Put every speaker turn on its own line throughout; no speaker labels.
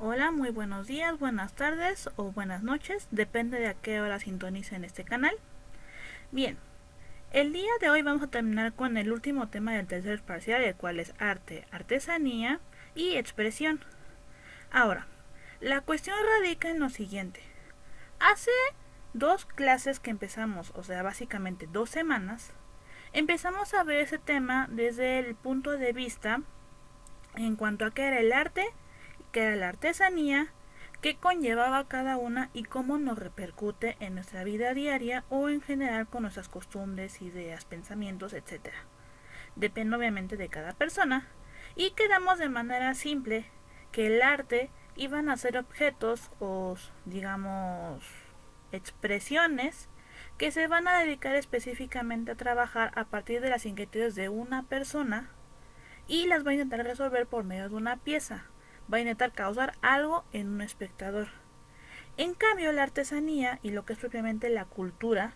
Hola, muy buenos días, buenas tardes o buenas noches, depende de a qué hora sintonicen este canal. Bien, el día de hoy vamos a terminar con el último tema del tercer parcial, el cual es arte, artesanía y expresión. Ahora, la cuestión radica en lo siguiente. Hace 2 clases que empezamos, o sea, básicamente 2 semanas, empezamos a ver ese tema desde el punto de vista en cuanto a qué era el arte, qué era la artesanía, qué conllevaba cada una y cómo nos repercute en nuestra vida diaria o en general con nuestras costumbres, ideas, pensamientos, etc. Depende obviamente de cada persona y quedamos de manera simple que el arte iban a ser objetos o digamos expresiones que se van a dedicar específicamente a trabajar a partir de las inquietudes de una persona y las va a intentar resolver por medio de una pieza. Va a intentar causar algo en un espectador. En cambio, la artesanía y lo que es propiamente la cultura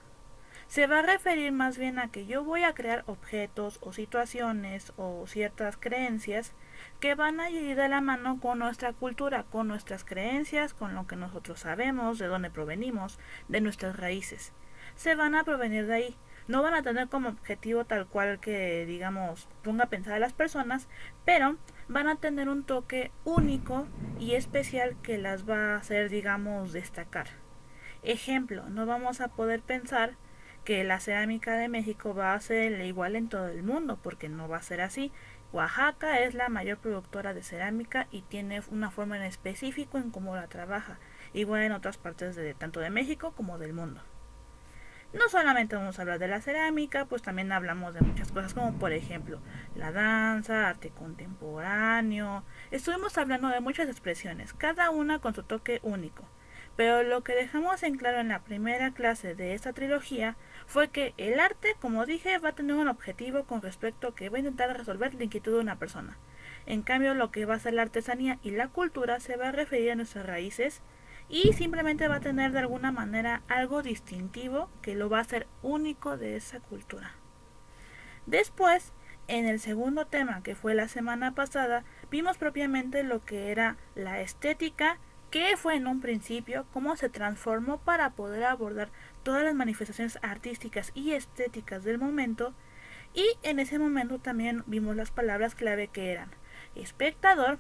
se va a referir más bien a que yo voy a crear objetos o situaciones o ciertas creencias que van a ir de la mano con nuestra cultura, con nuestras creencias, con lo que nosotros sabemos, de dónde provenimos, de nuestras raíces. Se van a provenir de ahí. No van a tener como objetivo tal cual que, digamos, ponga a pensar a las personas, pero van a tener un toque único y especial que las va a hacer, digamos, destacar. Ejemplo, no vamos a poder pensar que la cerámica de México va a ser igual en todo el mundo, porque no va a ser así. Oaxaca es la mayor productora de cerámica y tiene una forma en específico en cómo la trabaja, igual en otras partes de tanto de México como del mundo. No solamente vamos a hablar de la cerámica, pues también hablamos de muchas cosas como por ejemplo la danza, arte contemporáneo. Estuvimos hablando de muchas expresiones, cada una con su toque único. Pero lo que dejamos en claro en la primera clase de esta trilogía fue que el arte, como dije, va a tener un objetivo con respecto a que va a intentar resolver la inquietud de una persona. En cambio, lo que va a ser la artesanía y la cultura se va a referir a nuestras raíces y simplemente va a tener de alguna manera algo distintivo que lo va a hacer único de esa cultura. Después, en el segundo tema que fue la semana pasada, vimos propiamente lo que era la estética, qué fue en un principio, cómo se transformó para poder abordar todas las manifestaciones artísticas y estéticas del momento, y en ese momento también vimos las palabras clave que eran espectador,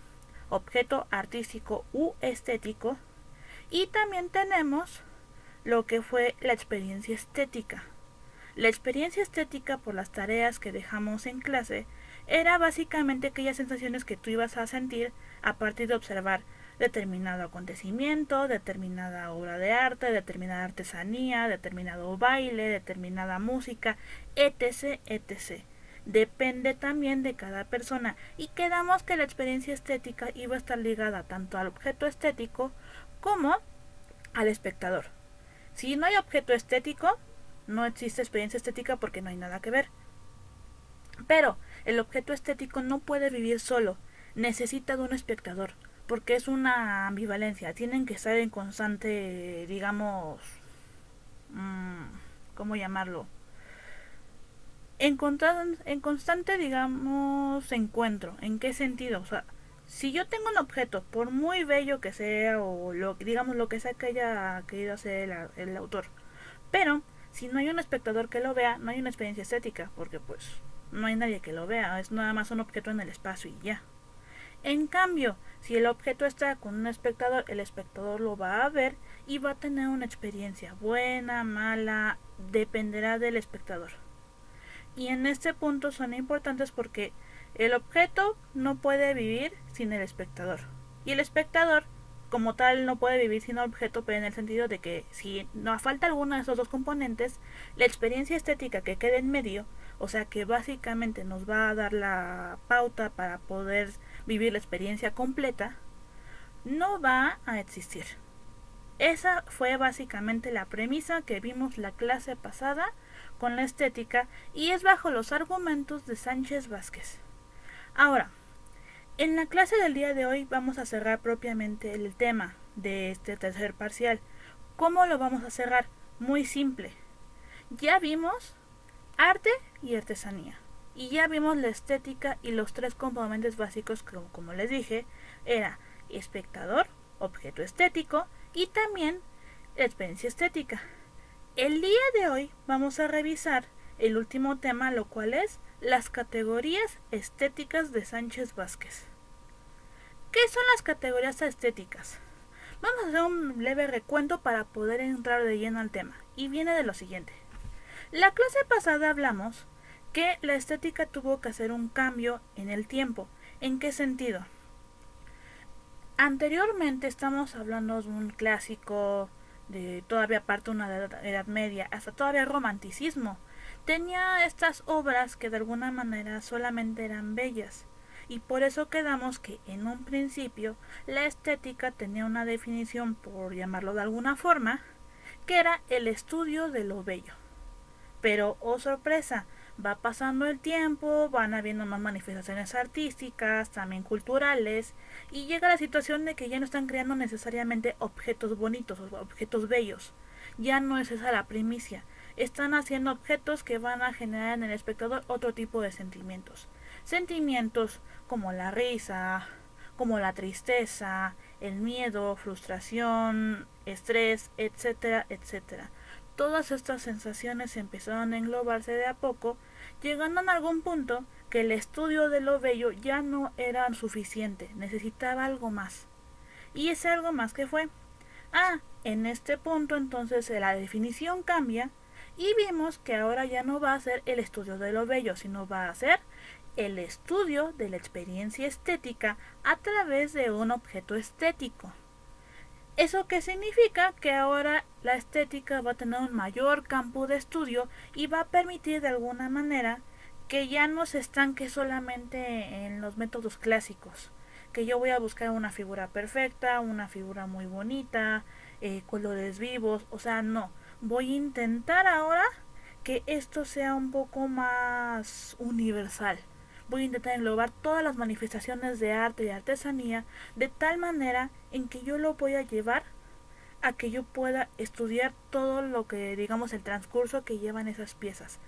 objeto artístico u estético, y también tenemos lo que fue la experiencia estética. La experiencia estética, por las tareas que dejamos en clase, era básicamente aquellas sensaciones que tú ibas a sentir a partir de observar determinado acontecimiento, determinada obra de arte, determinada artesanía, determinado baile, determinada música, etc, etc. Depende también de cada persona y quedamos que la experiencia estética iba a estar ligada tanto al objeto estético como al espectador. Si no hay objeto estético, no existe experiencia estética porque no hay nada que ver. Pero el objeto estético no puede vivir solo, necesita de un espectador, porque es una ambivalencia, tienen que estar en constante, digamos, ¿cómo llamarlo? En constante, digamos, encuentro. ¿En qué sentido? O sea, si yo tengo un objeto, por muy bello que sea, o digamos lo que sea que haya querido hacer el autor, pero si no hay un espectador que lo vea, no hay una experiencia estética, porque pues no hay nadie que lo vea, es nada más un objeto en el espacio y ya. En cambio, si el objeto está con un espectador, el espectador lo va a ver y va a tener una experiencia buena, mala, dependerá del espectador. Y en este punto son importantes porque el objeto no puede vivir sin el espectador. Y el espectador, como tal, no puede vivir sin el objeto, pero en el sentido de que si no falta alguno de esos dos componentes, la experiencia estética que queda en medio, o sea que básicamente nos va a dar la pauta para poder vivir la experiencia completa, no va a existir. Esa fue básicamente la premisa que vimos la clase pasada con la estética y es bajo los argumentos de Sánchez Vázquez. Ahora, en la clase del día de hoy vamos a cerrar propiamente el tema de este tercer parcial. ¿Cómo lo vamos a cerrar? Muy simple. Ya vimos arte y artesanía. Y ya vimos la estética y los 3 componentes básicos que, como les dije, era espectador, objeto estético y también experiencia estética. El día de hoy vamos a revisar el último tema, lo cual es las categorías estéticas de Sánchez Vázquez. ¿Qué son las categorías estéticas? Vamos a hacer un leve recuento para poder entrar de lleno al tema, y viene de lo siguiente. La clase pasada hablamos que la estética tuvo que hacer un cambio en el tiempo. ¿En qué sentido? Anteriormente estamos hablando de un clásico de todavía parte de una edad media, hasta todavía romanticismo. Tenía estas obras que de alguna manera solamente eran bellas, y por eso quedamos que en un principio la estética tenía una definición, por llamarlo de alguna forma, que era el estudio de lo bello. Pero, oh sorpresa, va pasando el tiempo, van habiendo más manifestaciones artísticas, también culturales, y llega la situación de que ya no están creando necesariamente objetos bonitos o objetos bellos. Ya no es esa la primicia. Están haciendo objetos que van a generar en el espectador otro tipo de sentimientos. Sentimientos como la risa, como la tristeza, el miedo, frustración, estrés, etcétera, etcétera. Todas estas sensaciones empezaron a englobarse de a poco, llegando en algún punto que el estudio de lo bello ya no era suficiente, necesitaba algo más. ¿Y ese algo más que fue? En este punto entonces la definición cambia y vimos que ahora ya no va a ser el estudio de lo bello, sino va a ser el estudio de la experiencia estética a través de un objeto estético. ¿Eso qué significa? Que ahora la estética va a tener un mayor campo de estudio y va a permitir de alguna manera que ya no se estanque solamente en los métodos clásicos. Que yo voy a buscar una figura perfecta, una figura muy bonita, colores vivos, o sea, no. Voy a intentar ahora que esto sea un poco más universal. Voy a intentar englobar todas las manifestaciones de arte y artesanía de tal manera en que yo lo voy a llevar a que yo pueda estudiar todo lo que, digamos, el transcurso que llevan esas piezas.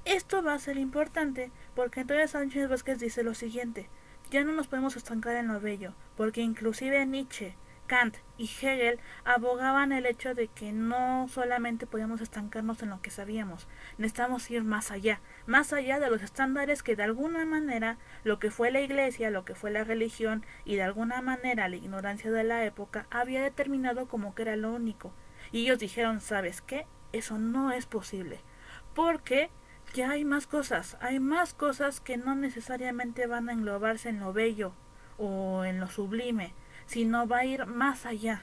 Esto va a ser importante porque entonces Sánchez Vázquez dice lo siguiente: ya no nos podemos estancar en lo bello, porque inclusive Nietzsche, Kant y Hegel abogaban el hecho de que no solamente podíamos estancarnos en lo que sabíamos, necesitamos ir más allá de los estándares que de alguna manera lo que fue la iglesia, lo que fue la religión y de alguna manera la ignorancia de la época había determinado como que era lo único. Y ellos dijeron, ¿sabes qué? Eso no es posible, porque ya hay más cosas que no necesariamente van a englobarse en lo bello o en lo sublime, sino va a ir más allá.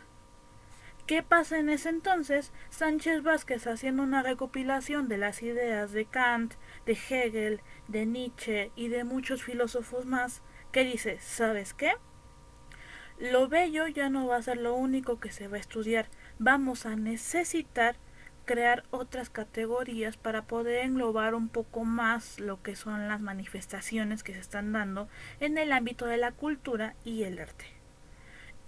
¿Qué pasa en ese entonces? Sánchez Vázquez, haciendo una recopilación de las ideas de Kant, de Hegel, de Nietzsche y de muchos filósofos más, que dice, ¿sabes qué? Lo bello ya no va a ser lo único que se va a estudiar, vamos a necesitar crear otras categorías para poder englobar un poco más lo que son las manifestaciones que se están dando en el ámbito de la cultura y el arte.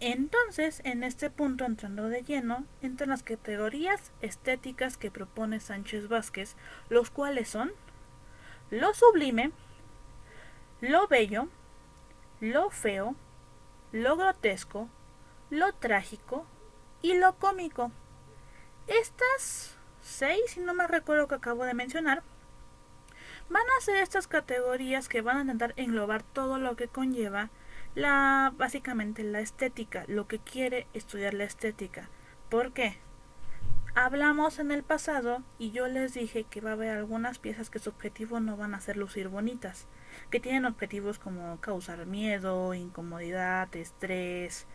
Entonces, en este punto, entrando de lleno, entran las categorías estéticas que propone Sánchez Vázquez, los cuales son lo sublime, lo bello, lo feo, lo grotesco, lo trágico y lo cómico. Estas 6, si no me recuerdo que acabo de mencionar, van a ser estas categorías que van a intentar englobar todo lo que conlleva básicamente la estética, lo que quiere estudiar la estética. ¿Por qué? Hablamos en el pasado y yo les dije que va a haber algunas piezas que su objetivo no van a ser lucir bonitas, que tienen objetivos como causar miedo, incomodidad, estrés,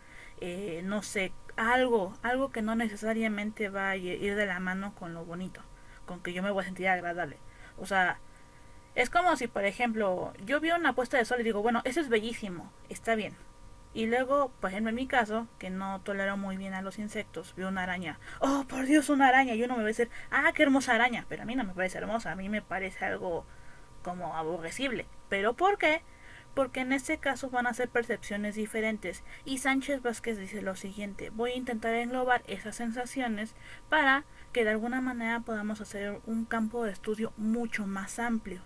no sé, algo que no necesariamente va a ir de la mano con lo bonito, con que yo me voy a sentir agradable. O sea, es como si, por ejemplo, yo vi una puesta de sol y digo, bueno, eso es bellísimo, está bien. Y luego, por ejemplo, en mi caso, que no tolero muy bien a los insectos, veo una araña. ¡Oh, por Dios, una araña! Y uno me va a decir, ¡ah, qué hermosa araña! Pero a mí no me parece hermosa, a mí me parece algo como aborrecible. ¿Pero por qué? Porque en este caso van a ser percepciones diferentes. Y Sánchez Vázquez dice lo siguiente, voy a intentar englobar esas sensaciones para que de alguna manera podamos hacer un campo de estudio mucho más amplio.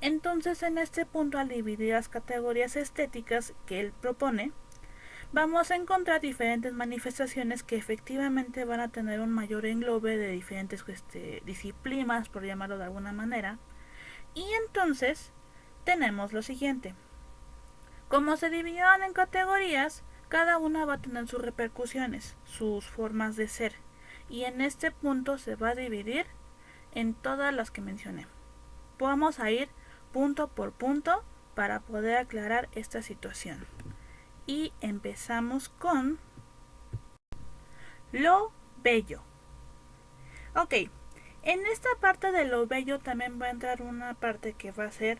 Entonces, en este punto, al dividir las categorías estéticas que él propone, vamos a encontrar diferentes manifestaciones que efectivamente van a tener un mayor englobe de diferentes disciplinas, por llamarlo de alguna manera. Y entonces tenemos lo siguiente. Como se dividieron en categorías, cada una va a tener sus repercusiones, sus formas de ser. Y en este punto se va a dividir en todas las que mencioné. Vamos a ir punto por punto para poder aclarar esta situación. Y empezamos con lo bello. Ok, en esta parte de lo bello también va a entrar una parte que va a ser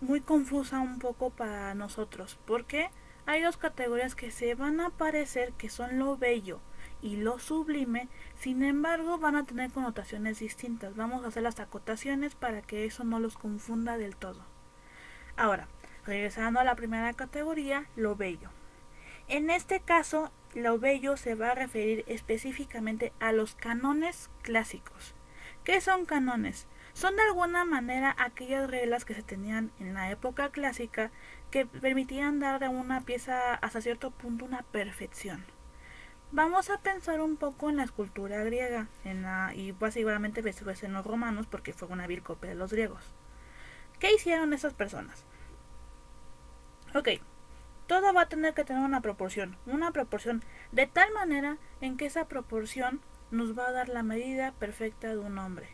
muy confusa un poco para nosotros, porque hay dos categorías que se van a parecer, que son lo bello y lo sublime, sin embargo van a tener connotaciones distintas. Vamos a hacer las acotaciones para que eso no los confunda del todo. Ahora, regresando a la primera categoría, lo bello. En este caso, lo bello se va a referir específicamente a los cánones clásicos. ¿Qué son cánones? Son de alguna manera aquellas reglas que se tenían en la época clásica que permitían dar a una pieza hasta cierto punto una perfección. Vamos a pensar un poco en la escultura griega y básicamente en los romanos, porque fue una vil copia de los griegos. ¿Qué hicieron esas personas? Ok, todo va a tener que tener una proporción de tal manera en que esa proporción nos va a dar la medida perfecta de un hombre,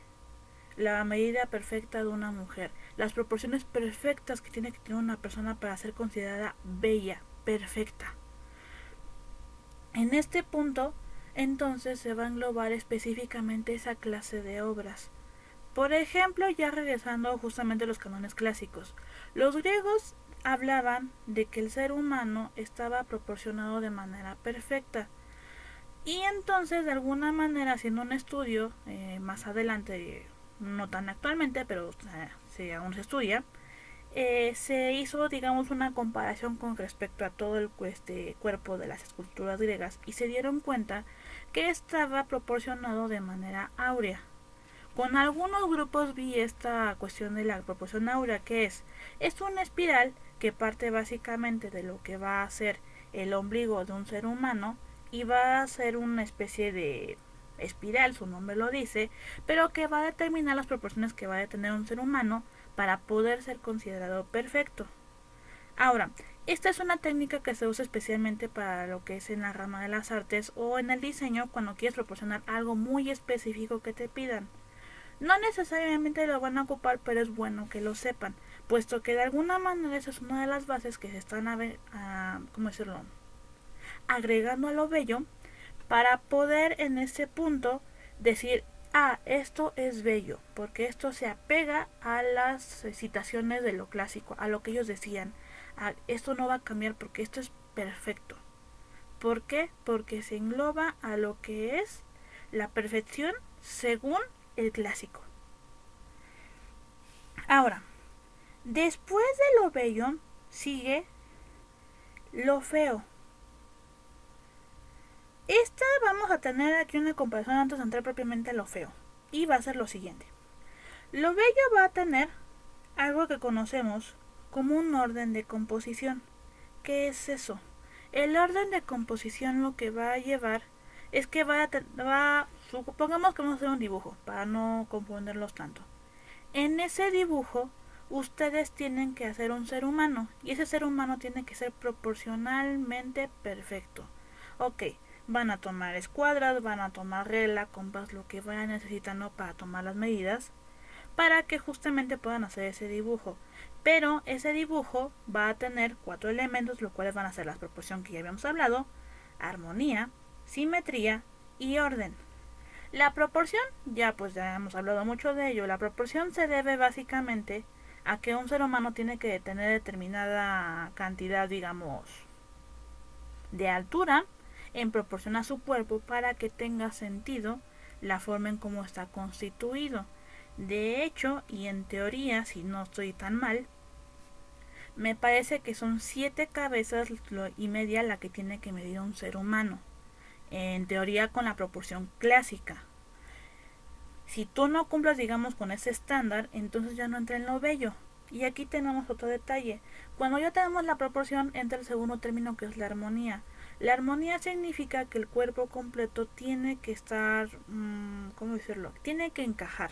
la medida perfecta de una mujer, las proporciones perfectas que tiene que tener una persona para ser considerada bella, perfecta. En este punto, entonces se va a englobar específicamente esa clase de obras. Por ejemplo, ya regresando justamente a los cánones clásicos, los griegos hablaban de que el ser humano estaba proporcionado de manera perfecta. Y entonces, de alguna manera, haciendo un estudio, más adelante, no tan actualmente, pero si aún se estudia, se hizo, digamos, una comparación con respecto a todo el cuerpo de las esculturas griegas y se dieron cuenta que estaba proporcionado de manera áurea. Con algunos grupos vi esta cuestión de la proporción áurea, que es una espiral que parte básicamente de lo que va a ser el ombligo de un ser humano y va a ser una especie de espiral, su nombre lo dice, pero que va a determinar las proporciones que va a tener un ser humano para poder ser considerado perfecto. Ahora, esta es una técnica que se usa especialmente para lo que es en la rama de las artes o en el diseño cuando quieres proporcionar algo muy específico que te pidan. No necesariamente lo van a ocupar, pero es bueno que lo sepan, puesto que de alguna manera esa es una de las bases que se están agregando a lo bello para poder en ese punto decir, esto es bello, porque esto se apega a las citaciones de lo clásico, a lo que ellos decían. Esto no va a cambiar porque esto es perfecto. ¿Por qué? Porque se engloba a lo que es la perfección según el clásico. Ahora, después de lo bello sigue lo feo. Vamos a tener aquí una comparación antes de entrar propiamente a lo feo. Y va a ser lo siguiente. Lo bello va a tener algo que conocemos como un orden de composición. ¿Qué es eso? El orden de composición lo que va a llevar es que supongamos que vamos a hacer un dibujo para no confundirlos tanto. En ese dibujo ustedes tienen que hacer un ser humano y ese ser humano tiene que ser proporcionalmente perfecto. Ok, van a tomar escuadras, van a tomar regla, compás, lo que vayan necesitando para tomar las medidas para que justamente puedan hacer ese dibujo. Pero ese dibujo va a tener 4 elementos, los cuales van a ser la proporción que ya habíamos hablado, armonía, simetría y orden. La proporción, ya hemos hablado mucho de ello, la proporción se debe básicamente a que un ser humano tiene que tener determinada cantidad, digamos, de altura en proporción a su cuerpo para que tenga sentido la forma en cómo está constituido. De hecho, y en teoría, si no estoy tan mal, me parece que son 7 cabezas y media la que tiene que medir un ser humano. En teoría con la proporción clásica. Si tú no cumplas, digamos, con ese estándar, entonces ya no entra en lo bello. Y aquí tenemos otro detalle. Cuando ya tenemos la proporción, entra el segundo término, que es la armonía. La armonía significa que el cuerpo completo tiene que estar, ¿cómo decirlo? Tiene que encajar.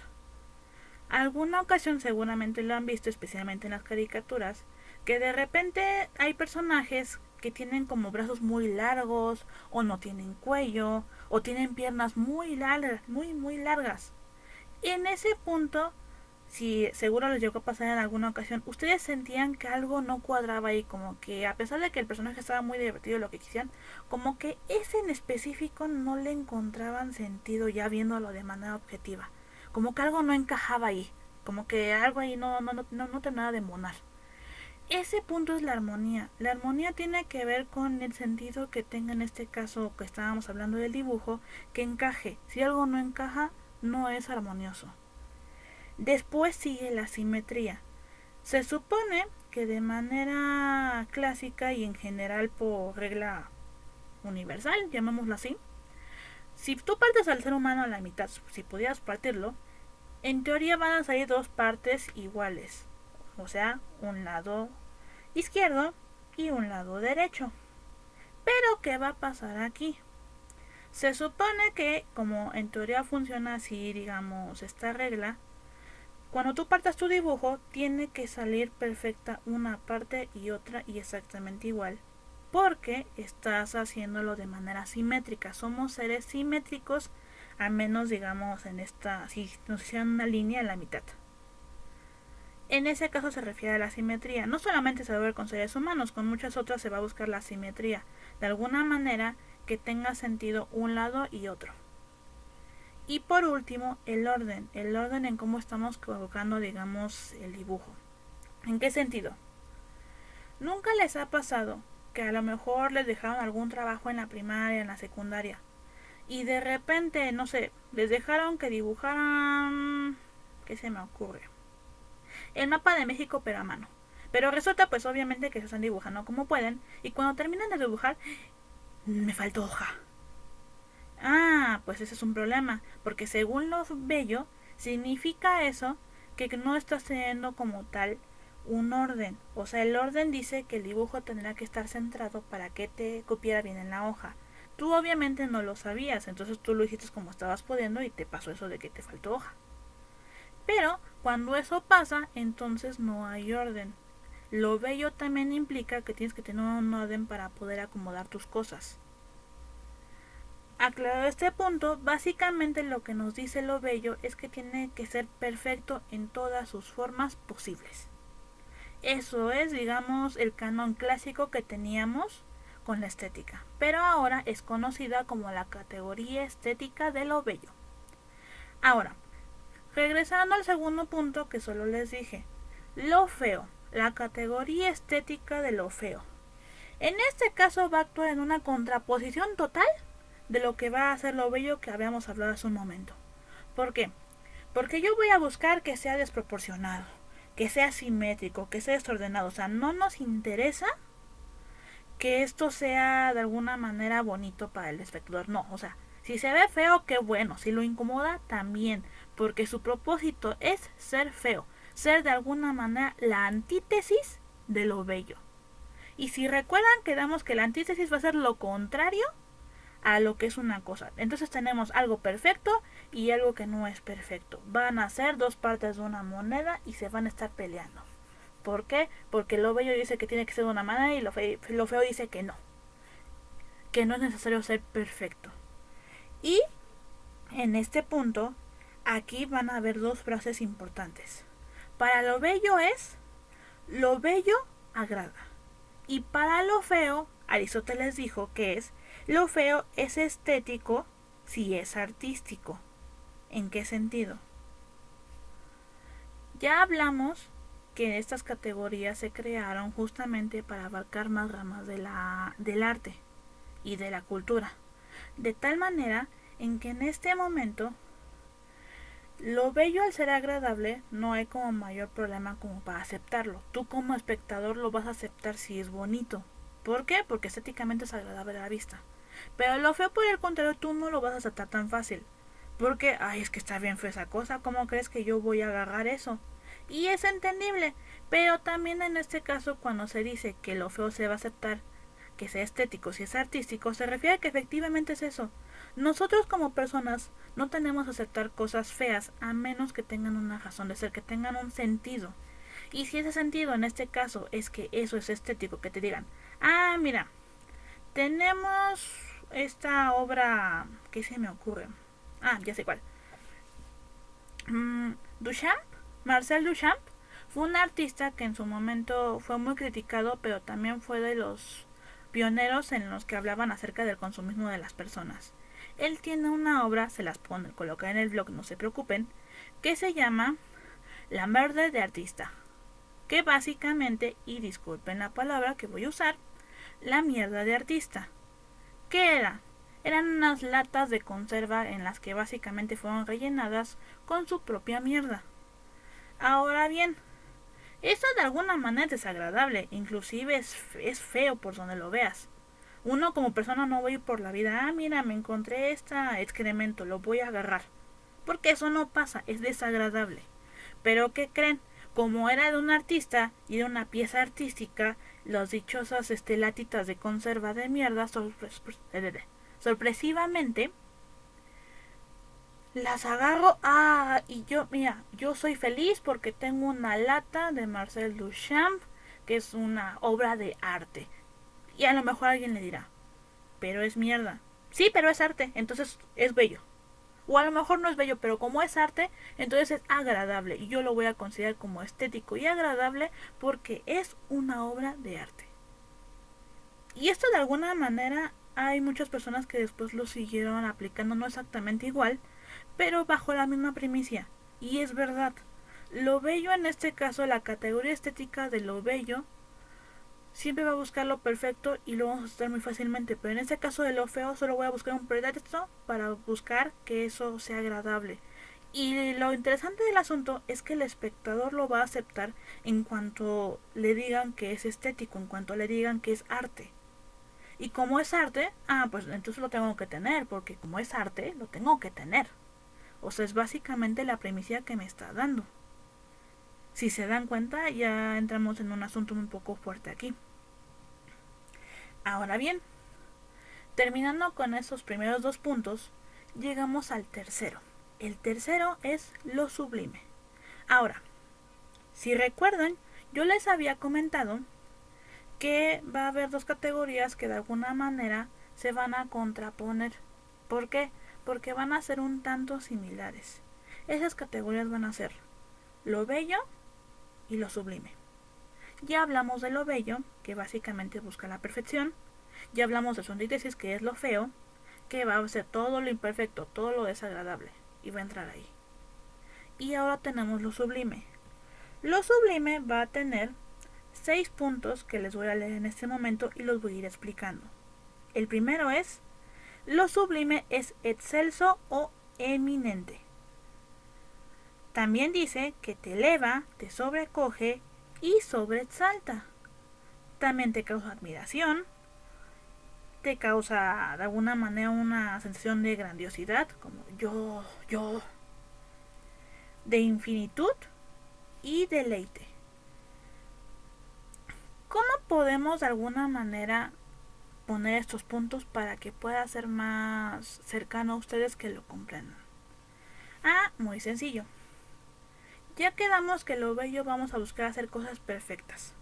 Alguna ocasión seguramente lo han visto, especialmente en las caricaturas, que de repente hay personajes que tienen como brazos muy largos, o no tienen cuello, o tienen piernas muy largas, muy largas. En ese punto, si seguro les llegó a pasar en alguna ocasión, ustedes sentían que algo no cuadraba ahí, como que a pesar de que el personaje estaba muy divertido, lo que quisieran, como que ese en específico no le encontraban sentido ya viéndolo de manera objetiva, como que algo no encajaba ahí, como que algo ahí no terminaba de monar. Ese punto es la armonía. La armonía tiene que ver con el sentido que tenga, en este caso que estábamos hablando del dibujo, que encaje. Si algo no encaja, no es armonioso. Después sigue la simetría. Se supone que de manera clásica y en general por regla universal, llamémoslo así, si tú partes al ser humano a la mitad, si pudieras partirlo, en teoría van a salir dos partes iguales, o sea, un lado izquierdo y un lado derecho. Pero ¿qué va a pasar aquí? Se supone que, como en teoría funciona así, digamos, esta regla, cuando tú partas tu dibujo, tiene que salir perfecta una parte y otra y exactamente igual, porque estás haciéndolo de manera simétrica. Somos seres simétricos, al menos digamos en esta, si nos hicieran una línea en la mitad. En ese caso se refiere a la simetría. No solamente se va a ver con seres humanos, con muchas otras se va a buscar la simetría, de alguna manera que tenga sentido un lado y otro. Y por último, el orden en cómo estamos colocando, digamos, el dibujo. ¿En qué sentido? ¿Nunca les ha pasado que a lo mejor les dejaron algún trabajo en la primaria, en la secundaria, y de repente, no sé, les dejaron que dibujaran, ¿qué se me ocurre? El mapa de México pero a mano. Pero resulta pues obviamente que se están dibujando como pueden, y cuando terminan de dibujar, me faltó hoja. Ah, pues ese es un problema, porque según lo bello, significa eso que no estás teniendo como tal un orden. O sea, el orden dice que el dibujo tendrá que estar centrado para que te copiara bien en la hoja. Tú obviamente no lo sabías, entonces tú lo hiciste como estabas pudiendo y te pasó eso de que te faltó hoja. Pero cuando eso pasa, entonces no hay orden. Lo bello también implica que tienes que tener un orden para poder acomodar tus cosas. Aclarado este punto, básicamente lo que nos dice lo bello es que tiene que ser perfecto en todas sus formas posibles. Eso es, digamos, el canon clásico que teníamos con la estética, pero ahora es conocida como la categoría estética de lo bello. Ahora, regresando al segundo punto que solo les dije, lo feo, la categoría estética de lo feo. En este caso va a actuar en una contraposición total de lo que va a ser lo bello que habíamos hablado hace un momento. ¿Por qué? Porque yo voy a buscar que sea desproporcionado, que sea simétrico, que sea desordenado. O sea, no nos interesa que esto sea de alguna manera bonito para el espectador. No, o sea, si se ve feo, qué bueno. Si lo incomoda, también. Porque su propósito es ser feo. Ser de alguna manera la antítesis de lo bello. Y si recuerdan, quedamos que la antítesis va a ser lo contrario a lo que es una cosa. Entonces tenemos algo perfecto y algo que no es perfecto. Van a ser dos partes de una moneda y se van a estar peleando. ¿Por qué? Porque lo bello dice que tiene que ser de una manera y lo feo dice que no. Que no es necesario ser perfecto. Y en este punto, aquí van a haber dos frases importantes. Para lo bello es, lo bello agrada. Y para lo feo, Aristóteles dijo que es, lo feo es estético si es artístico. ¿En qué sentido? Ya hablamos que estas categorías se crearon justamente para abarcar más ramas del arte y de la cultura. De tal manera en que en este momento lo bello, al ser agradable, no hay como mayor problema como para aceptarlo. Tú como espectador lo vas a aceptar si es bonito. ¿Por qué? Porque estéticamente es agradable a la vista. Pero lo feo, por el contrario, tú no lo vas a aceptar tan fácil. Porque, ay, es que está bien fea esa cosa, ¿cómo crees que yo voy a agarrar eso? Y es entendible, pero también en este caso cuando se dice que lo feo se va a aceptar, que sea estético, si es artístico, se refiere a que efectivamente es eso. Nosotros como personas no tenemos que aceptar cosas feas a menos que tengan una razón de ser, que tengan un sentido. Y si ese sentido en este caso es que eso es estético, que te digan, ah, mira, tenemos esta obra, ¿qué se me ocurre? Ah, ya sé cuál. Duchamp, Marcel Duchamp, fue un artista que en su momento fue muy criticado, pero también fue de los pioneros en los que hablaban acerca del consumismo de las personas. Él tiene una obra, se las pone, colocar en el blog, no se preocupen, que se llama La Merde de Artista, que básicamente, y disculpen la palabra que voy a usar, la mierda de artista. ¿Qué era? Eran unas latas de conserva en las que básicamente fueron rellenadas con su propia mierda. Ahora bien, esto de alguna manera es desagradable, inclusive es feo por donde lo veas. Uno como persona no va a ir por la vida, ah, mira, me encontré este excremento, lo voy a agarrar. Porque eso no pasa, es desagradable. Pero ¿qué creen? Como era de un artista y de una pieza artística, los dichosas latitas de conserva de mierda sorpresivamente las agarro, y yo, mira, yo soy feliz porque tengo una lata de Marcel Duchamp, que es una obra de arte. Y a lo mejor alguien le dirá, pero es mierda. Sí, pero es arte, entonces es bello. O a lo mejor no es bello, pero como es arte, entonces es agradable. Y yo lo voy a considerar como estético y agradable porque es una obra de arte. Y esto de alguna manera hay muchas personas que después lo siguieron aplicando, no exactamente igual, pero bajo la misma primicia. Y es verdad. Lo bello en este caso, la categoría estética de lo bello, siempre va a buscar lo perfecto y lo vamos a aceptar muy fácilmente. Pero en este caso de lo feo, solo voy a buscar un pretexto para buscar que eso sea agradable. Y lo interesante del asunto es que el espectador lo va a aceptar en cuanto le digan que es estético, en cuanto le digan que es arte. Y como es arte, pues entonces lo tengo que tener, porque como es arte, lo tengo que tener. O sea, es básicamente la primicia que me está dando. Si se dan cuenta, ya entramos en un asunto un poco fuerte aquí. Ahora bien, terminando con esos primeros dos puntos, llegamos al tercero. El tercero es lo sublime. Ahora, si recuerdan, yo les había comentado que va a haber dos categorías que de alguna manera se van a contraponer. ¿Por qué? Porque van a ser un tanto similares. Esas categorías van a ser lo bello y lo sublime. Ya hablamos de lo bello, que básicamente busca la perfección. Ya hablamos de su antítesis, que es lo feo, que va a ser todo lo imperfecto, todo lo desagradable, y va a entrar ahí. Y ahora tenemos lo sublime. Lo sublime va a tener 6 puntos que les voy a leer en este momento y los voy a ir explicando. El primero es, lo sublime es excelso o eminente. También dice que te eleva, te sobrecoge y sobresalta. También te causa admiración, te causa de alguna manera una sensación de grandiosidad, como yo, de infinitud y deleite. ¿Cómo podemos de alguna manera poner estos puntos para que pueda ser más cercano a ustedes que lo comprendan? Muy sencillo. Ya quedamos que lo bello vamos a buscar hacer cosas perfectas.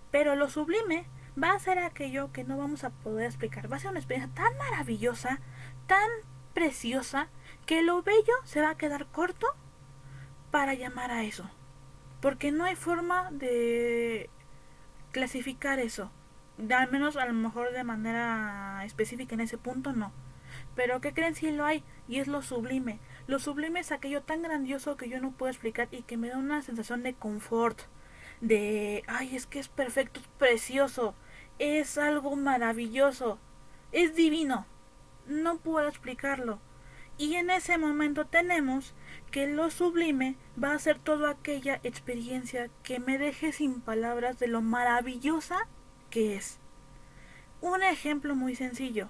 Pero lo sublime va a ser aquello que no vamos a poder explicar. Va a ser una experiencia tan maravillosa, tan preciosa, que lo bello se va a quedar corto para llamar a eso. Porque no hay forma de clasificar eso. Al menos a lo mejor de manera específica en ese punto no. Pero ¿qué creen si lo hay? Y es lo sublime. Lo sublime es aquello tan grandioso que yo no puedo explicar y que me da una sensación de confort. De, es que es perfecto, es precioso. Es algo maravilloso. Es divino. No puedo explicarlo. Y en ese momento tenemos que lo sublime va a ser toda aquella experiencia que me deje sin palabras de lo maravillosa que es. Un ejemplo muy sencillo.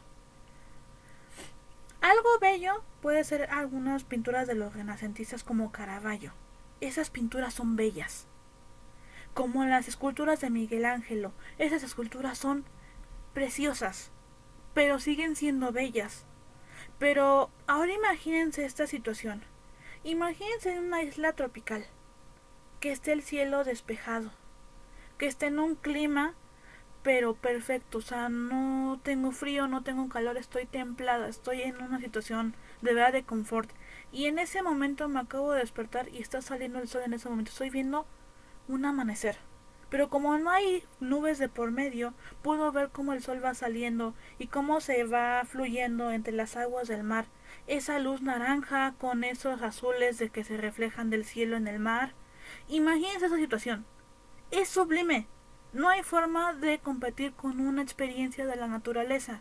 Algo bello puede ser algunas pinturas de los renacentistas como Caravaggio. esas pinturas son bellas. Como las esculturas de Miguel Ángelo, esas esculturas son preciosas, pero siguen siendo bellas. Pero ahora imagínense esta situación. Imagínense en una isla tropical, que esté el cielo despejado, que esté en un clima pero perfecto, o sea, no tengo frío, no tengo calor, estoy templada, estoy en una situación de verdad de confort. Y en ese momento me acabo de despertar y está saliendo el sol en ese momento, estoy viendo un amanecer. Pero como no hay nubes de por medio, puedo ver cómo el sol va saliendo y cómo se va fluyendo entre las aguas del mar. Esa luz naranja con esos azules de que se reflejan del cielo en el mar. Imagínense esa situación. Es sublime. No hay forma de competir con una experiencia de la naturaleza.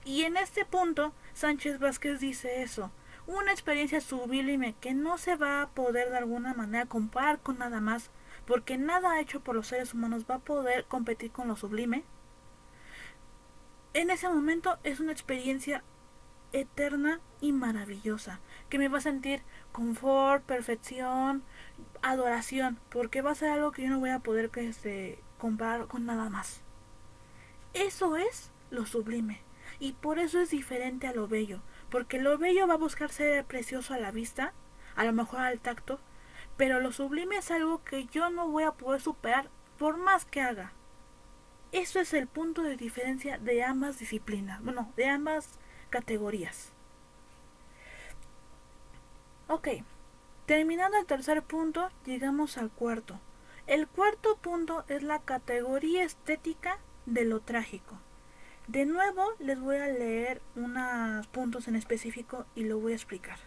Y en este punto, Sánchez Vázquez dice eso. Una experiencia sublime que no se va a poder de alguna manera comparar con nada más, porque nada hecho por los seres humanos va a poder competir con lo sublime. En ese momento es una experiencia eterna y maravillosa, que me va a sentir confort, perfección, adoración, porque va a ser algo que yo no voy a poder comparar con nada más. Eso es lo sublime, y por eso es diferente a lo bello, porque lo bello va a buscar ser precioso a la vista, a lo mejor al tacto, pero lo sublime es algo que yo no voy a poder superar por más que haga. Eso es el punto de diferencia de ambas disciplinas, bueno, de ambas categorías. Ok, terminando el tercer punto, llegamos al cuarto. El cuarto punto es la categoría estética de lo trágico. De nuevo les voy a leer unos puntos en específico y lo voy a explicar.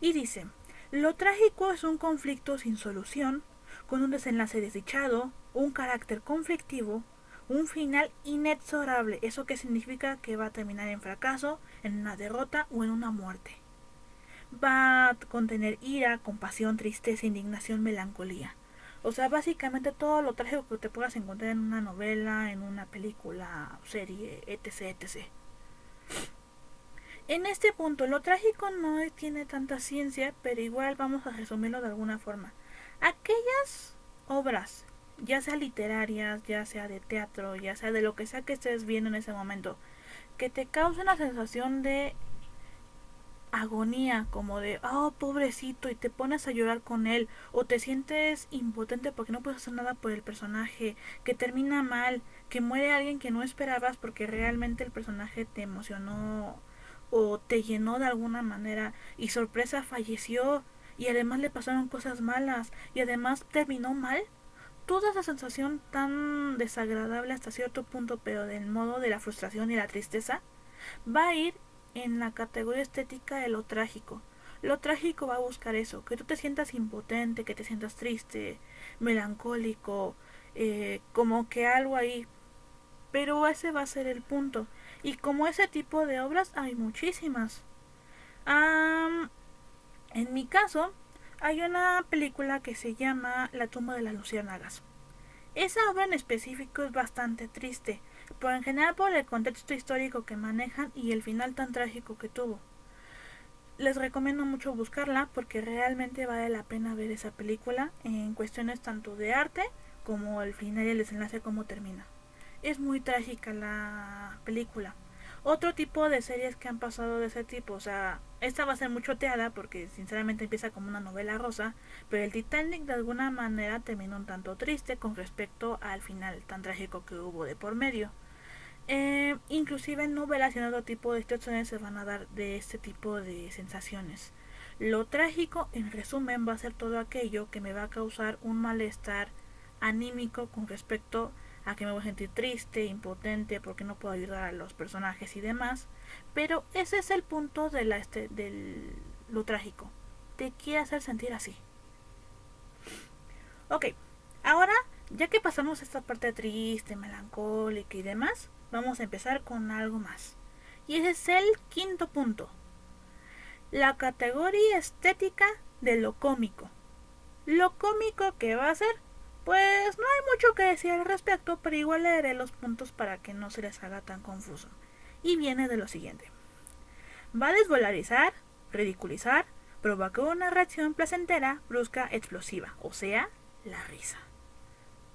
Y dice, lo trágico es un conflicto sin solución, con un desenlace desdichado, un carácter conflictivo, un final inexorable. ¿Eso qué significa? Que va a terminar en fracaso, en una derrota o en una muerte. Va a contener ira, compasión, tristeza, indignación, melancolía. O sea, básicamente todo lo trágico que te puedas encontrar en una novela, en una película, serie, etc, etc. En este punto, lo trágico no tiene tanta ciencia, pero igual vamos a resumirlo de alguna forma. Aquellas obras, ya sea literarias, ya sea de teatro, ya sea de lo que sea que estés viendo en ese momento, que te cause una sensación de agonía, como de, oh, pobrecito, y te pones a llorar con él, o te sientes impotente porque no puedes hacer nada por el personaje, que termina mal, que muere alguien que no esperabas porque realmente el personaje te emocionó o te llenó de alguna manera y sorpresa falleció y además le pasaron cosas malas y además terminó mal. Toda esa sensación tan desagradable hasta cierto punto, pero del modo de la frustración y la tristeza, va a ir en la categoría estética de lo trágico. Lo trágico va a buscar eso, que tú te sientas impotente, que te sientas triste, melancólico, como que algo ahí. Pero ese va a ser el punto. Y como ese tipo de obras hay muchísimas. En mi caso, hay una película que se llama La tumba de las luciérnagas. Esa obra en específico es bastante triste, pero en general por el contexto histórico que manejan y el final tan trágico que tuvo. Les recomiendo mucho buscarla porque realmente vale la pena ver esa película en cuestiones tanto de arte como el final y el desenlace como termina. Es muy trágica la película. Otro tipo de series que han pasado de ese tipo, o sea, esta va a ser muy choteada porque sinceramente empieza como una novela rosa, pero el Titanic de alguna manera terminó un tanto triste con respecto al final tan trágico que hubo de por medio. Inclusive en novelas y en otro tipo de situaciones se van a dar de este tipo de sensaciones. Lo trágico, en resumen, va a ser todo aquello que me va a causar un malestar anímico con respecto a que me voy a sentir triste, impotente, porque no puedo ayudar a los personajes y demás. Pero ese es el punto de lo trágico. Te quiere hacer sentir así. Ok, ahora, ya que pasamos esta parte triste, melancólica y demás, vamos a empezar con algo más. Y ese es el quinto punto. La categoría estética de lo cómico. Lo cómico que va a ser, pues no hay mucho que decir al respecto, pero igual leeré los puntos para que no se les haga tan confuso. Y viene de lo siguiente. Va a desvalorizar, ridiculizar, provoca una reacción placentera, brusca, explosiva, o sea, la risa.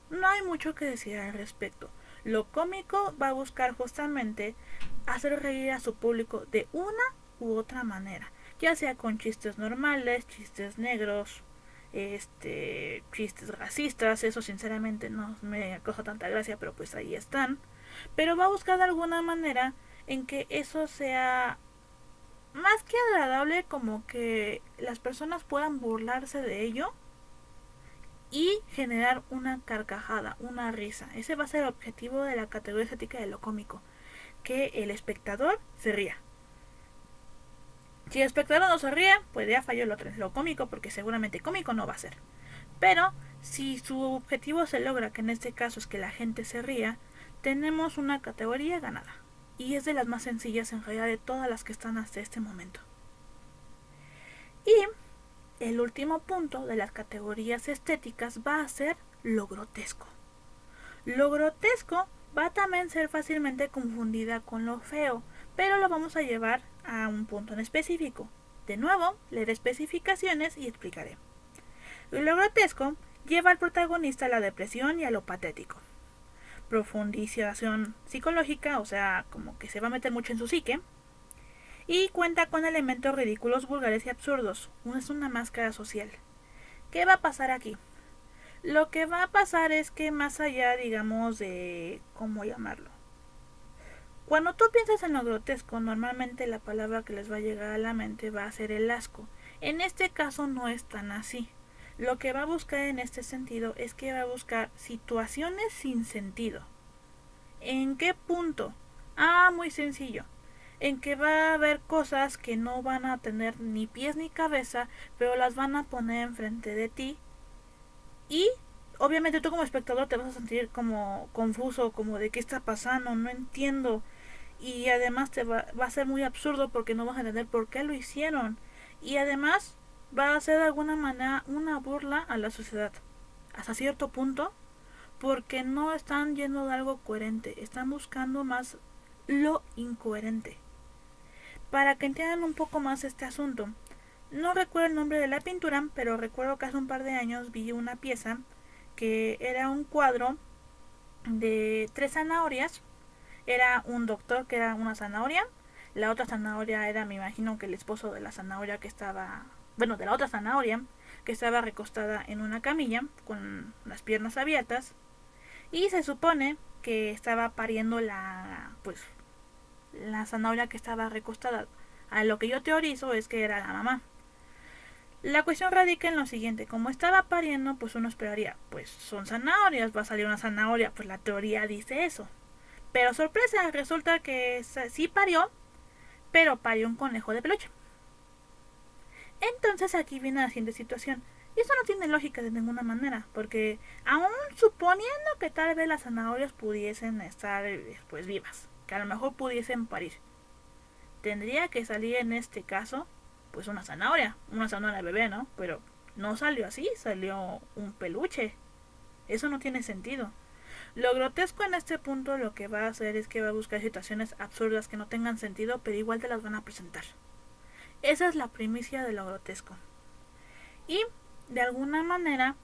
No hay mucho que decir al respecto. Lo cómico va a buscar justamente hacer reír a su público de una u otra manera, ya sea con chistes normales, chistes negros, chistes racistas. Eso sinceramente no me causa tanta gracia, pero pues ahí están. Pero va a buscar de alguna manera en que eso sea más que agradable, como que las personas puedan burlarse de ello y generar una carcajada, una risa. Ese va a ser el objetivo de la categoría estética de lo cómico, que el espectador se ría. Si el espectador no se ríe, pues ya falló lo cómico, porque seguramente cómico no va a ser. Pero si su objetivo se logra, que en este caso es que la gente se ría, tenemos una categoría ganada. Y es de las más sencillas en realidad de todas las que están hasta este momento. Y el último punto de las categorías estéticas va a ser lo grotesco. Lo grotesco va a también ser fácilmente confundida con lo feo, pero lo vamos a llevar a un punto en específico. De nuevo, leeré especificaciones y explicaré. Lo grotesco lleva al protagonista a la depresión y a lo patético. Profundización psicológica, o sea, como que se va a meter mucho en su psique. Y cuenta con elementos ridículos, vulgares y absurdos. Es una máscara social. ¿Qué va a pasar aquí? Lo que va a pasar es que más allá, digamos, de ¿cómo llamarlo? Cuando tú piensas en lo grotesco, normalmente la palabra que les va a llegar a la mente va a ser el asco. En este caso no es tan así. Lo que va a buscar en este sentido es que va a buscar situaciones sin sentido. ¿En qué punto? Muy sencillo. En que va a haber cosas que no van a tener ni pies ni cabeza, pero las van a poner enfrente de ti. Y obviamente tú como espectador te vas a sentir como confuso, como de qué está pasando, no entiendo. Y además va a ser muy absurdo porque no vas a entender por qué lo hicieron. Y además va a ser de alguna manera una burla a la sociedad. Hasta cierto punto, porque no están yendo de algo coherente, están buscando más lo incoherente. Para que entiendan un poco más este asunto, no recuerdo el nombre de la pintura, pero recuerdo que hace un par de años vi una pieza que era un cuadro de 3 zanahorias. Era un doctor que era una zanahoria, la otra zanahoria era, me imagino que el esposo de la zanahoria que estaba, bueno, de la otra zanahoria, que estaba recostada en una camilla con las piernas abiertas, y se supone que estaba pariendo la zanahoria que estaba recostada. A lo que yo teorizo es que era la mamá. La cuestión radica en lo siguiente: como estaba pariendo, pues uno esperaría, pues son zanahorias, va a salir una zanahoria, pues la teoría dice eso. Pero sorpresa, resulta que sí parió, pero parió un conejo de peluche. Entonces aquí viene la siguiente situación. Y eso no tiene lógica de ninguna manera, porque aún suponiendo que tal vez las zanahorias pudiesen estar pues vivas, que a lo mejor pudiesen parir, tendría que salir en este caso pues una zanahoria bebé, ¿no? Pero no salió así, salió un peluche. Eso no tiene sentido. Lo grotesco en este punto lo que va a hacer es que va a buscar situaciones absurdas que no tengan sentido, pero igual te las van a presentar. Esa es la primicia de lo grotesco. Y de alguna manera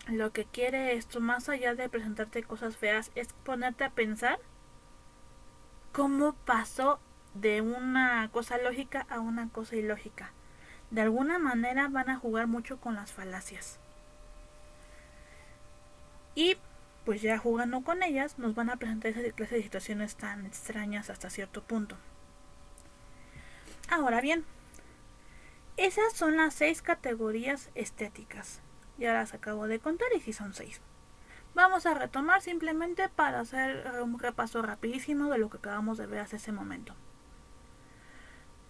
lo que quiere esto, más allá de presentarte cosas feas, es ponerte a pensar cómo pasó de una cosa lógica a una cosa ilógica. De alguna manera van a jugar mucho con las falacias. Y pues ya jugando con ellas nos van a presentar esa clase de situaciones tan extrañas hasta cierto punto. Ahora bien, esas son las 6 categorías estéticas. Ya las acabo de contar y sí son 6. Vamos a retomar simplemente para hacer un repaso rapidísimo de lo que acabamos de ver hasta ese momento.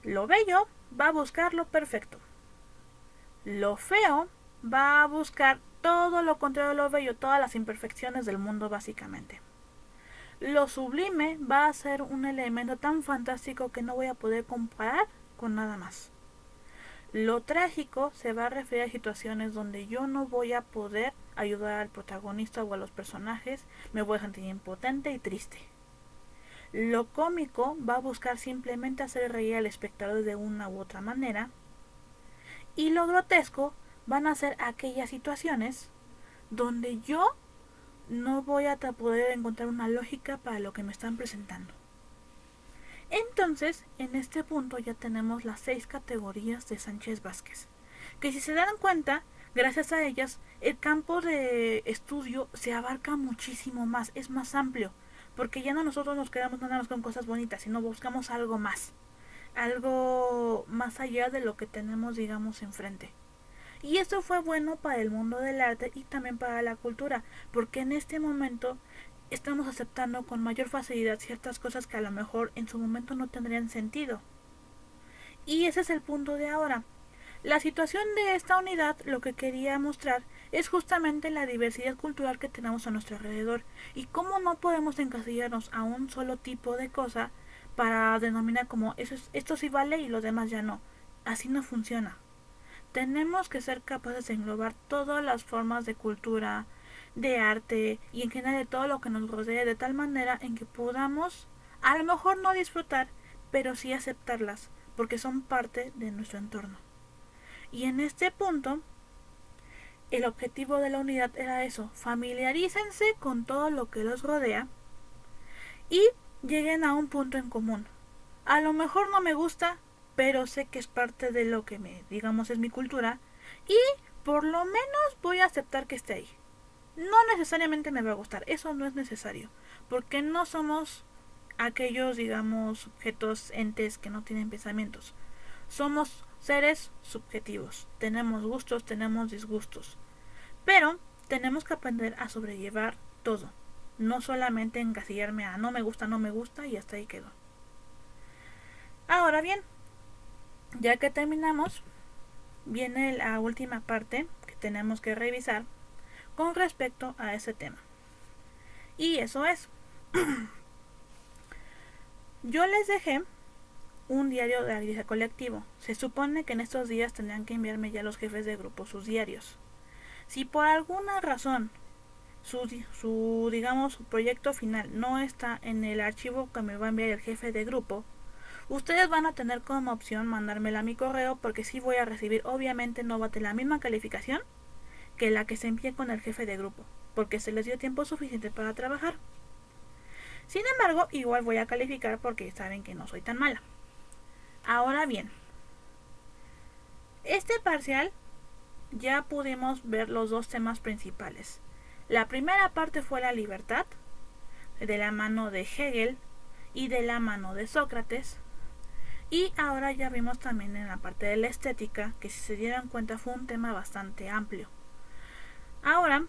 Lo bello va a buscar lo perfecto. Lo feo va a buscar todo lo contrario de lo bello, todas las imperfecciones del mundo básicamente. Lo sublime va a ser un elemento tan fantástico que no voy a poder comparar con nada más. Lo trágico se va a referir a situaciones donde yo no voy a poder ayudar al protagonista o a los personajes, me voy a sentir impotente y triste. Lo cómico va a buscar simplemente hacer reír al espectador de una u otra manera. Y lo grotesco van a ser aquellas situaciones donde yo no voy a poder encontrar una lógica para lo que me están presentando. Entonces, en este punto ya tenemos las 6 categorías de Sánchez Vázquez, que si se dan cuenta, gracias a ellas, el campo de estudio se abarca muchísimo más, es más amplio, porque ya no nosotros nos quedamos nada más con cosas bonitas, sino buscamos algo más allá de lo que tenemos, digamos, enfrente. Y esto fue bueno para el mundo del arte y también para la cultura, porque en este momento estamos aceptando con mayor facilidad ciertas cosas que a lo mejor en su momento no tendrían sentido. Y ese es el punto de ahora. La situación de esta unidad lo que quería mostrar es justamente la diversidad cultural que tenemos a nuestro alrededor y cómo no podemos encasillarnos a un solo tipo de cosa para denominar como esto sí vale y lo demás ya no. Así no funciona. Tenemos que ser capaces de englobar todas las formas de cultura, de arte y en general de todo lo que nos rodea de tal manera en que podamos a lo mejor no disfrutar, pero sí aceptarlas, porque son parte de nuestro entorno. Y en este punto, el objetivo de la unidad era eso, familiarícense con todo lo que los rodea y lleguen a un punto en común. A lo mejor no me gusta, pero sé que es parte de lo que digamos, es mi cultura y por lo menos voy a aceptar que esté ahí. No necesariamente me va a gustar, eso no es necesario, porque no somos aquellos, digamos, objetos, entes que no tienen pensamientos. Somos seres subjetivos, tenemos gustos, tenemos disgustos, pero tenemos que aprender a sobrellevar todo, no solamente encasillarme a no me gusta y hasta ahí quedó. Ahora bien, ya que terminamos, viene la última parte que tenemos que revisar con respecto a ese tema. Y eso es, yo les dejé un diario de actividad colectivo. Se supone que en estos días tendrán que enviarme ya los jefes de grupo sus diarios. Si por alguna razón su digamos su proyecto final no está en el archivo que me va a enviar el jefe de grupo, ustedes van a tener como opción mandármela a mi correo, porque sí voy a recibir, obviamente no va a tener la misma calificación que la que se envíe con el jefe de grupo, porque se les dio tiempo suficiente para trabajar. Sin embargo, igual voy a calificar porque saben que no soy tan mala. Ahora bien, este parcial ya pudimos ver los dos temas principales. La primera parte fue la libertad, de la mano de Hegel y de la mano de Sócrates. Y ahora ya vimos también en la parte de la estética, que si se dieran cuenta fue un tema bastante amplio. Ahora,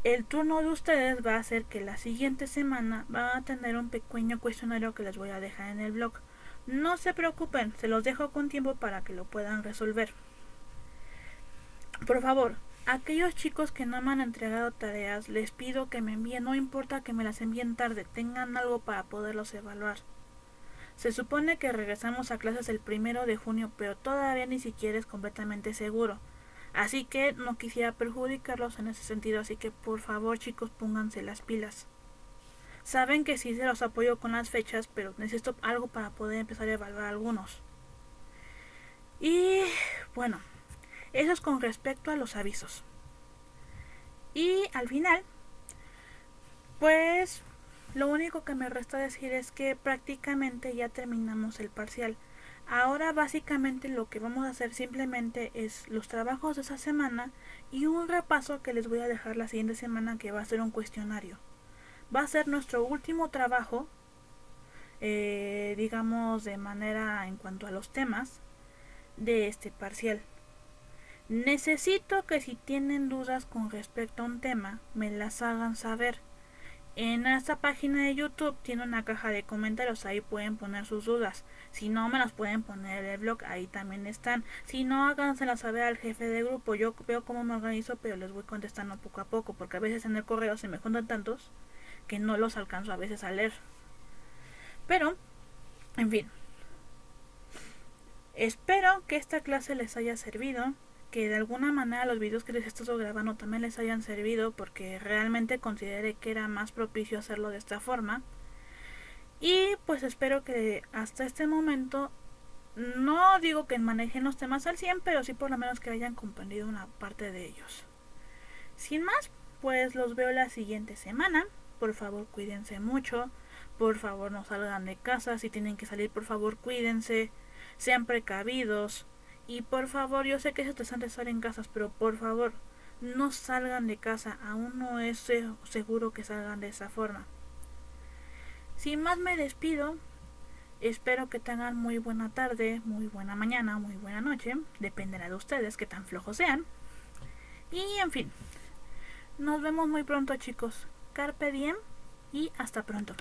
el turno de ustedes va a ser que la siguiente semana van a tener un pequeño cuestionario que les voy a dejar en el blog. No se preocupen, se los dejo con tiempo para que lo puedan resolver. Por favor, aquellos chicos que no me han entregado tareas, les pido que me envíen, no importa que me las envíen tarde, tengan algo para poderlos evaluar. Se supone que regresamos a clases el 1 de junio, pero todavía ni siquiera es completamente seguro. Así que no quisiera perjudicarlos en ese sentido, así que por favor chicos, pónganse las pilas. Saben que sí se los apoyo con las fechas, pero necesito algo para poder empezar a evaluar algunos. Y bueno, eso es con respecto a los avisos. Y al final, pues lo único que me resta decir es que prácticamente ya terminamos el parcial. Ahora básicamente lo que vamos a hacer simplemente es los trabajos de esa semana y un repaso que les voy a dejar la siguiente semana, que va a ser un cuestionario. Va a ser nuestro último trabajo, digamos de manera en cuanto a los temas de este parcial. Necesito que si tienen dudas con respecto a un tema me las hagan saber. En esta página de YouTube tiene una caja de comentarios, ahí pueden poner sus dudas. Si no, me las pueden poner en el blog, ahí también están. Si no, háganselas saber al jefe de grupo. Yo veo cómo me organizo, pero les voy contestando poco a poco, porque a veces en el correo se me juntan tantos que no los alcanzo a veces a leer. Pero, en fin, espero que esta clase les haya servido, que de alguna manera los videos que les he estado grabando también les hayan servido, porque realmente consideré que era más propicio hacerlo de esta forma. Y pues espero que hasta este momento No digo que manejen los temas al 100, pero sí por lo menos que hayan comprendido una parte de ellos. Sin más, pues los veo la siguiente semana. Por favor, cuídense mucho. Por favor, no salgan de casa. Si tienen que salir, por favor, cuídense. Sean precavidos. Y por favor, yo sé que es estresante estar en casas, pero por favor, no salgan de casa. Aún no es seguro que salgan de esa forma. Sin más, me despido. Espero que tengan muy buena tarde, muy buena mañana, muy buena noche. Dependerá de ustedes que tan flojos sean. Y en fin, nos vemos muy pronto, chicos. Carpe diem y hasta pronto.